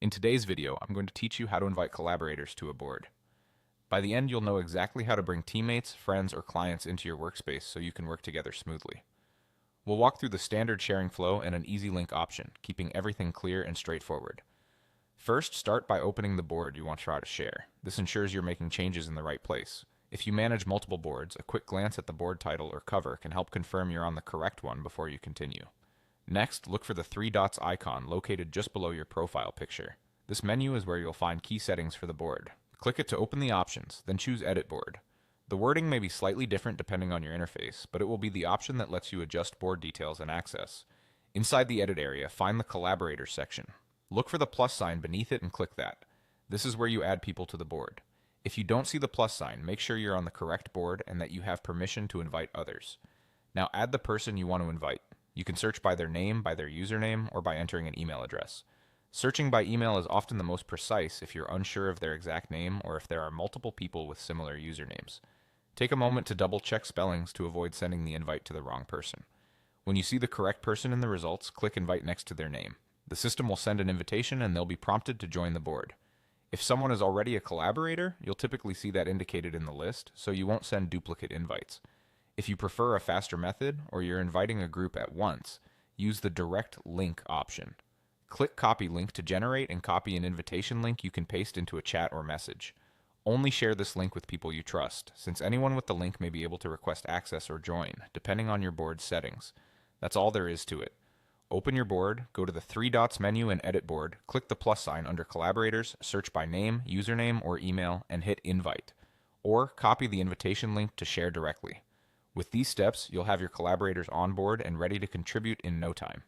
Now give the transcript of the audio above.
In today's video, I'm going to teach you how to invite collaborators to a board. By the end, you'll know exactly how to bring teammates, friends, or clients into your workspace so you can work together smoothly. We'll walk through the standard sharing flow and an easy link option, keeping everything clear and straightforward. First, start by opening the board you want to try to share. This ensures you're making changes in the right place. If you manage multiple boards, a quick glance at the board title or cover can help confirm you're on the correct one before you continue. Next, look for the three dots icon located just below your profile picture. This menu is where you'll find key settings for the board. Click it to open the options, then choose Edit Board. The wording may be slightly different depending on your interface, but it will be the option that lets you adjust board details and access. Inside the Edit area, find the Collaborators section. Look for the plus sign beneath it and click that. This is where you add people to the board. If you don't see the plus sign, make sure you're on the correct board and that you have permission to invite others. Now add the person you want to invite. You can search by their name, by their username, or by entering an email address. Searching by email is often the most precise if you're unsure of their exact name or if there are multiple people with similar usernames. Take a moment to double check spellings to avoid sending the invite to the wrong person. When you see the correct person in the results, click Invite next to their name. The system will send an invitation and they'll be prompted to join the board. If someone is already a collaborator, you'll typically see that indicated in the list, so you won't send duplicate invites. If you prefer a faster method, or you're inviting a group at once, use the Direct Link option. Click Copy Link to generate and copy an invitation link you can paste into a chat or message. Only share this link with people you trust, since anyone with the link may be able to request access or join, depending on your board's settings. That's all there is to it. Open your board, go to the three dots menu and Edit Board, click the plus sign under Collaborators, search by name, username, or email, and hit Invite. Or copy the invitation link to share directly. With these steps, you'll have your collaborators on board and ready to contribute in no time.